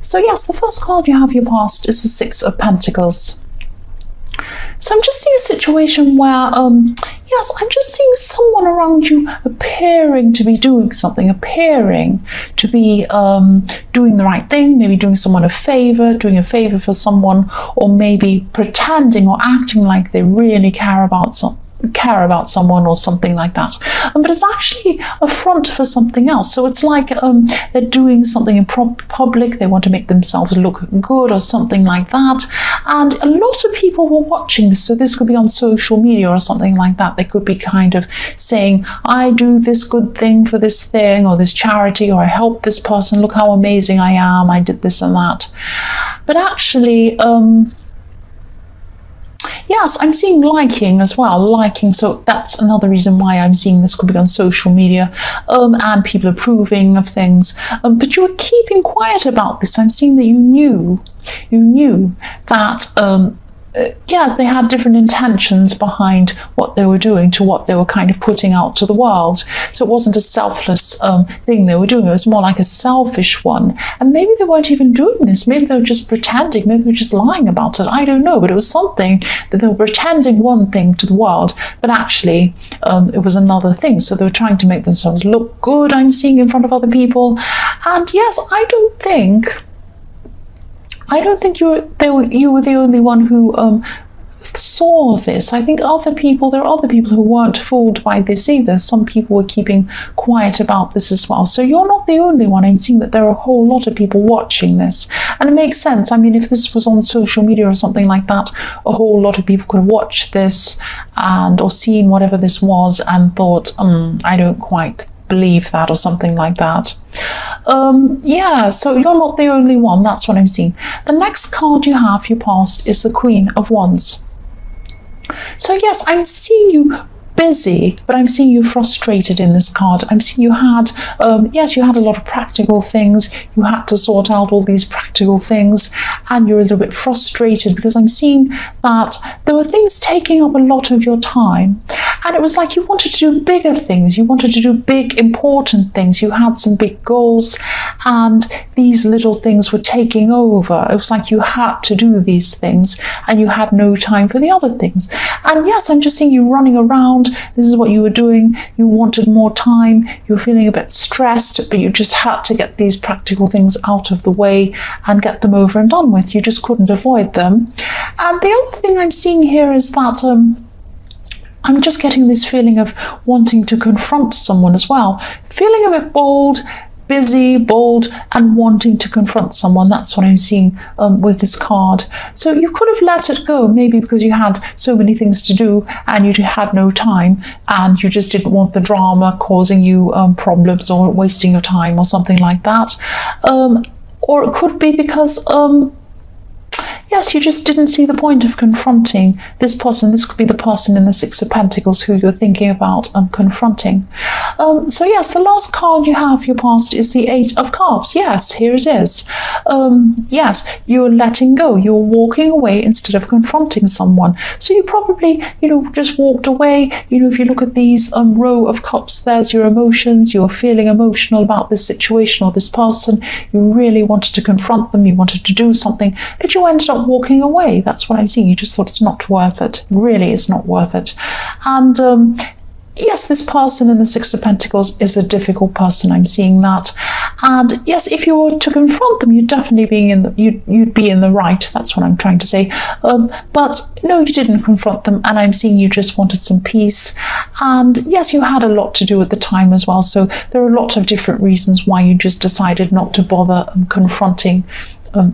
So yes, the first card you have your past is the Six of Pentacles. So I'm just seeing a situation where, yes, I'm just seeing someone around you appearing to be doing something, appearing to be doing the right thing, maybe doing someone a favor, doing a favor for someone, or maybe pretending or acting like they really care about someone or something like that, but it's actually a front for something else. So it's like they're doing something in public, they want to make themselves look good or something like that, and a lot of people were watching this. So this could be on social media or something like that. They could be kind of saying, I do this good thing for this thing or this charity, or I help this person, look how amazing I am, I did this and that. But actually yes, I'm seeing liking as well, liking. So that's another reason why I'm seeing this could be on social media, and people approving of things. But you were keeping quiet about this. I'm seeing that you knew that yeah, they had different intentions behind what they were doing to what they were kind of putting out to the world. So it wasn't a selfless thing they were doing. It was more like a selfish one. And maybe they weren't even doing this. Maybe they were just pretending. Maybe they were just lying about it. I don't know. But it was something that they were pretending one thing to the world, but actually it was another thing. So they were trying to make themselves look good, I'm seeing, in front of other people. And yes, I don't think you were the only one who saw this. I think there are other people who weren't fooled by this either. Some people were keeping quiet about this as well. So you're not the only one. I'm seeing that there are a whole lot of people watching this. And it makes sense. I mean, if this was on social media or something like that, a whole lot of people could have watched this or seen whatever this was and thought, I don't quite believe that, or something like that. Yeah, so you're not the only one. That's what I'm seeing. The next card you have, your past, is the Queen of Wands. So yes, I'm seeing you busy, but I'm seeing you frustrated in this card. I'm seeing you had, yes, you had a lot of practical things. You had to sort out all these practical things, and you're a little bit frustrated because I'm seeing that there were things taking up a lot of your time. And it was like you wanted to do bigger things. You wanted to do big, important things. You had some big goals, and these little things were taking over. It was like you had to do these things, and you had no time for the other things. And yes, I'm just seeing you running around. This is what you were doing. You wanted more time. You were feeling a bit stressed, but you just had to get these practical things out of the way and get them over and done with. You just couldn't avoid them. And the other thing I'm seeing here is that I'm just getting this feeling of wanting to confront someone as well. Feeling a bit bold, busy, bold, and wanting to confront someone. That's what I'm seeing with this card. So you could have let it go, maybe because you had so many things to do and you had no time, and you just didn't want the drama causing you problems or wasting your time or something like that. Or it could be because yes, you just didn't see the point of confronting this person. This could be the person in the Six of Pentacles who you're thinking about confronting. So yes, the last card you have, your past, is the Eight of Cups. Yes, here it is. Yes, you're letting go. You're walking away instead of confronting someone. So you probably, just walked away. If you look at these row of cups, there's your emotions. You're feeling emotional about this situation or this person. You really wanted to confront them. You wanted to do something, but you ended up walking away. That's what I'm seeing. You just thought it's not worth it. Really, it's not worth it. And yes, this person in the Six of Pentacles is a difficult person. I'm seeing that. And yes, if you were to confront them, you'd definitely you'd be in the right. That's what I'm trying to say. But no, you didn't confront them, and I'm seeing you just wanted some peace. And yes, you had a lot to do at the time as well. So there are a lot of different reasons why you just decided not to bother confronting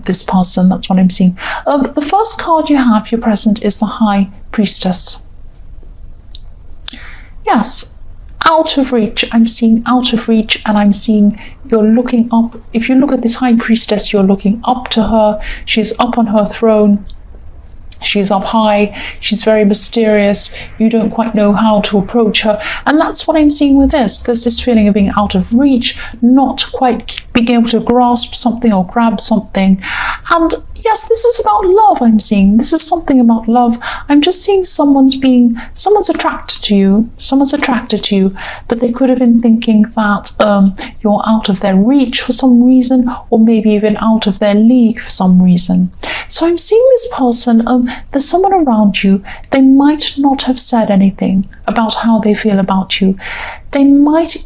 this person. That's what I'm seeing. The first card you have, your present, is the High Priestess. Yes, out of reach. I'm seeing out of reach, and I'm seeing you're looking up. If you look at this High Priestess, you're looking up to her. She's up on her throne. She's up high. She's very mysterious. You don't quite know how to approach her. And that's what I'm seeing with this. There's this feeling of being out of reach, not quite being able to grasp something or grab something. And yes, this is about love. I'm seeing this is something about love. I'm just seeing someone's attracted to you, but they could have been thinking that you're out of their reach for some reason, or maybe even out of their league for some reason. So I'm seeing this person, there's someone around you. They might not have said anything about how they feel about you. They might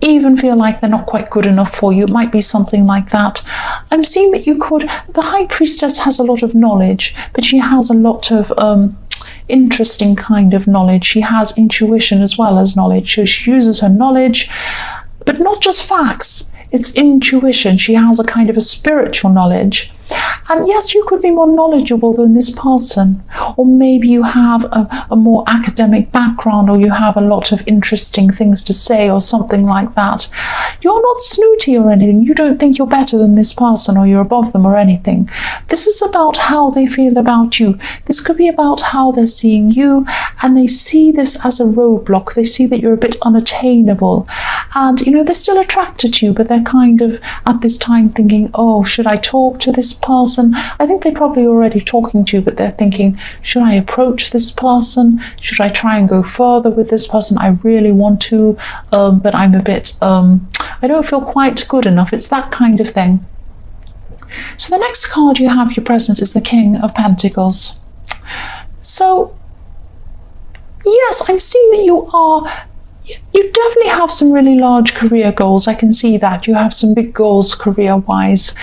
even feel like they're not quite good enough for you. It might be something like that. I'm seeing that the High Priestess has a lot of knowledge, but she has a lot of interesting kind of knowledge. She has intuition as well as knowledge. So she uses her knowledge, but not just facts. It's intuition. She has a kind of a spiritual knowledge. And yes, you could be more knowledgeable than this person, or maybe you have a more academic background, or you have a lot of interesting things to say, or something like that. You're not snooty or anything. You don't think you're better than this person, or you're above them or anything. This is about how they feel about you. This could be about how they're seeing you, and they see this as a roadblock. They see that you're a bit unattainable, and they're still attracted to you, but they're kind of at this time thinking, oh, should I talk to this person? I think they're probably already talking to you, but they're thinking, should I approach this person? Should I try and go further with this person? I really want to, but I'm a bit, I don't feel quite good enough. It's that kind of thing. So the next card you have, your present, is the King of Pentacles. So yes, I'm seeing that you definitely have some really large career goals. I can see that. You have some big goals career-wise.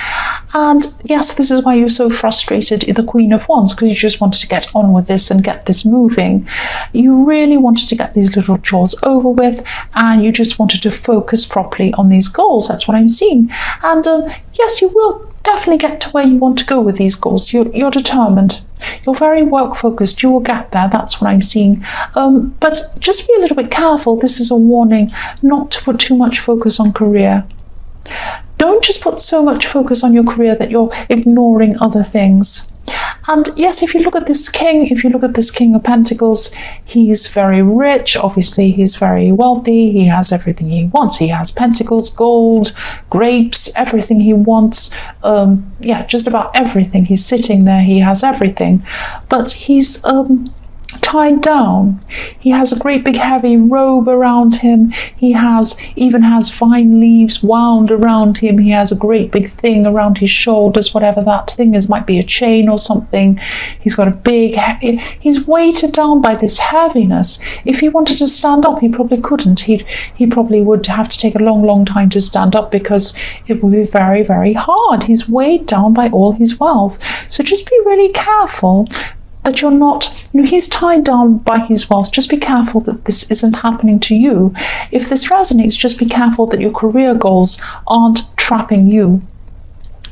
And yes, this is why you're so frustrated, the Queen of Wands, because you just wanted to get on with this and get this moving. You really wanted to get these little chores over with, and you just wanted to focus properly on these goals. That's what I'm seeing. And yes, you will definitely get to where you want to go with these goals. You're determined. You're very work focused. You will get there. That's what I'm seeing. But just be a little bit careful. This is a warning not to put too much focus on career. Don't just put so much focus on your career that you're ignoring other things. And yes, if you look at this king, of Pentacles, he's very rich. Obviously, he's very wealthy. He has everything he wants. He has pentacles, gold, grapes, everything he wants. Just about everything. He's sitting there. He has everything. But he's tied down. He has a great big heavy robe around him. He even has vine leaves wound around him. He has a great big thing around his shoulders, whatever that thing is, might be a chain or something. He's got he's weighted down by this heaviness. If he wanted to stand up, he probably couldn't. He probably would have to take a long time to stand up, because it would be very, very hard. He's weighed down by all his wealth. So just be really careful that you're not, he's tied down by his wealth. Just be careful that this isn't happening to you. If this resonates, just be careful that your career goals aren't trapping you,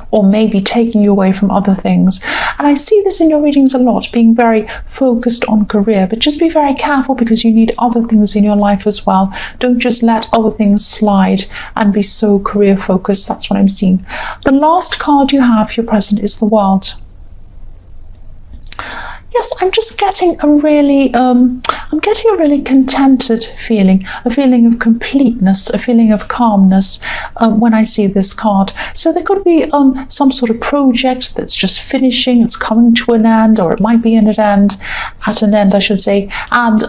or maybe taking you away from other things. And I see this in your readings a lot, being very focused on career, but just be very careful, because you need other things in your life as well. Don't just let other things slide and be so career focused. That's what I'm seeing. The last card you have, your present, is the World. Yes, I'm just getting a really contented feeling, a feeling of completeness, a feeling of calmness when I see this card. So there could be some sort of project that's just finishing, it's coming to an end, or it might be at an end, I should say, and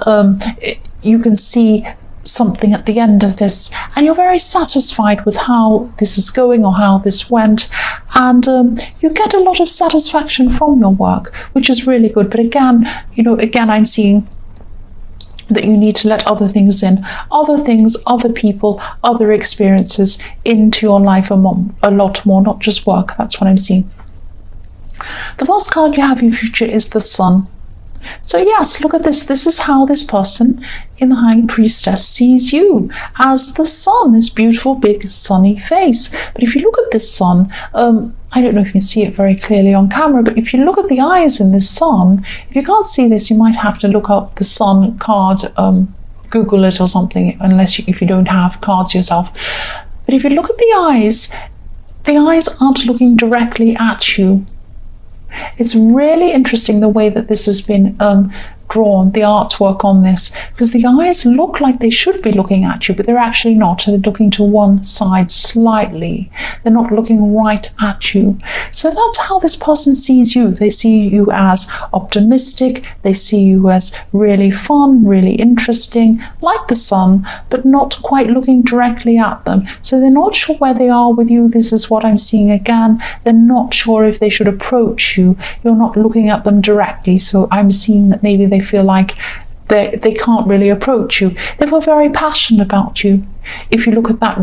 you can see something at the end of this, and you're very satisfied with how this is going, or how this went, and you get a lot of satisfaction from your work, which is really good. But again, I'm seeing that you need to let other things in, other things, other people, other experiences into your life a lot more, not just work. That's what I'm seeing. The first card you have in your future is the Sun. So yes, look at this. This is how this person in the High Priestess sees you, as the sun, this beautiful, big, sunny face. But if you look at this sun, I don't know if you can see it very clearly on camera, but if you look at the eyes in this sun, if you can't see this, you might have to look up the sun card, Google it or something, if you don't have cards yourself. But if you look at the eyes aren't looking directly at you. It's really interesting the way that this has been drawn, the artwork on this, because the eyes look like they should be looking at you, but they're actually not. They're looking to one side slightly. They're not looking right at you. So that's how this person sees you. They see you as optimistic. They see you as really fun, really interesting, like the sun, but not quite looking directly at them. So they're not sure where they are with you. This is what I'm seeing again. They're not sure if they should approach you. You're not looking at them directly. So I'm seeing that maybe they feel like they can't really approach you. They feel very passionate about you. If you look at that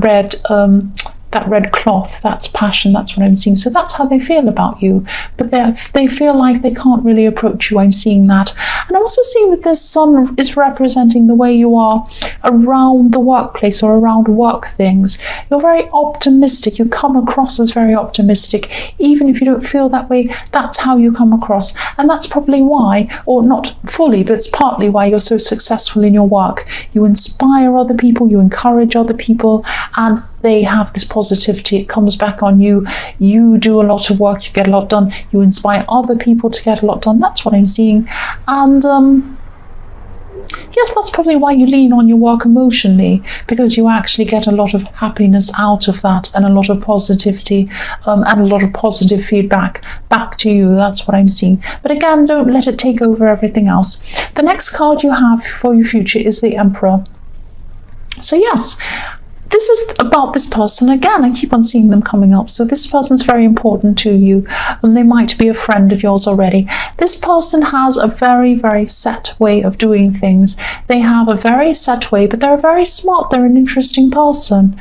red cloth, that's passion. That's what I'm seeing. So that's how they feel about you, but they feel like they can't really approach you. I'm seeing that. And I'm also seeing that the sun is representing the way you are around the workplace or around work things. You're very optimistic. You come across as very optimistic. Even if you don't feel that way, that's how you come across. And that's probably why, or not fully, but it's partly why you're so successful in your work. You inspire other people, you encourage other people, and they have this positivity. It comes back on you. You do a lot of work, you get a lot done. You inspire other people to get a lot done. That's what I'm seeing. And yes, that's probably why you lean on your work emotionally, because you actually get a lot of happiness out of that and a lot of positivity and a lot of positive feedback back to you. That's what I'm seeing. But again, don't let it take over everything else. The next card you have for your future is the Emperor. So yes, this is about this person. Again, I keep on seeing them coming up. So this person's very important to you, and they might be a friend of yours already. This person has a very, very set way of doing things. They have a very set way, but they're very smart. They're an interesting person.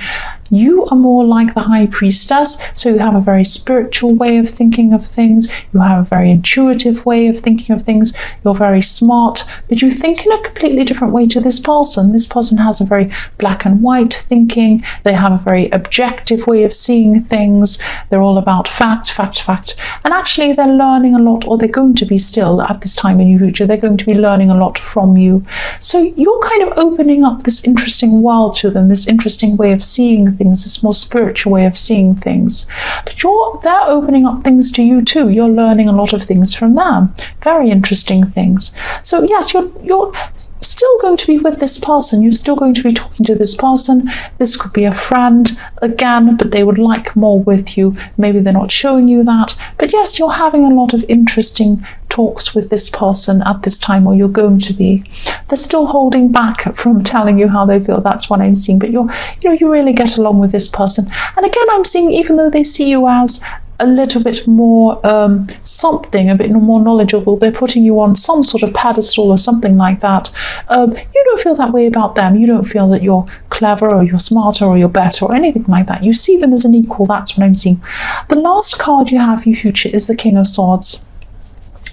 You are more like the High Priestess, so you have a very spiritual way of thinking of things. You have a very intuitive way of thinking of things. You're very smart, but you think in a completely different way to this person. This person has a very black and white thinking. They have a very objective way of seeing things. They're all about fact, fact, fact. And actually they're learning a lot, or they're going to be still at this time in your future. They're going to be learning a lot from you. So you're kind of opening up this interesting world to them, this interesting way of seeing things, this more spiritual way of seeing things. But they're opening up things to you too. You're learning a lot of things from them. Very interesting things. So yes, you're still going to be with this person. You're still going to be talking to this person. This could be a friend again, but they would like more with you. Maybe they're not showing you that. But yes, you're having a lot of interesting talks with this person at this time, or you're going to be. They're still holding back from telling you how they feel. That's what I'm seeing. But you really get along with this person. And again, I'm seeing, even though they see you as a little bit more a bit more knowledgeable, they're putting you on some sort of pedestal or something like that. You don't feel that way about them. You don't feel that you're clever or you're smarter or you're better or anything like that. You see them as an equal. That's what I'm seeing. The last card you have for your future is the King of Swords.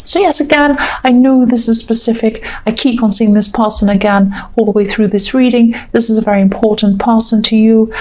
So yes, again, I know this is specific. I keep on seeing this person again all the way through this reading. This is a very important person to you.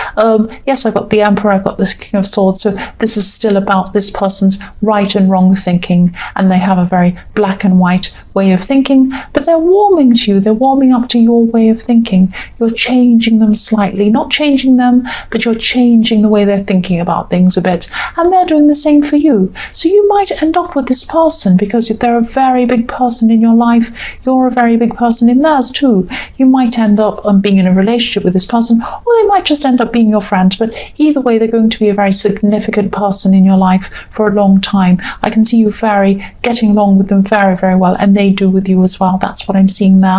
Yes, I've got the Emperor, I've got this King of Swords. So this is still about this person's right and wrong thinking. And they have a very black and white way of thinking, but they're warming to you. They're warming up to your way of thinking. You're changing them slightly. Not changing them, but you're changing the way they're thinking about things a bit. And they're doing the same for you. So you might end up with this person, because if they're a very big person in your life, you're a very big person in theirs too. You might end up being in a relationship with this person, or they might just end up being your friend. But either way, they're going to be a very significant person in your life for a long time. I can see you getting along with them very, very well, and they do with you as well. That's what I'm seeing there.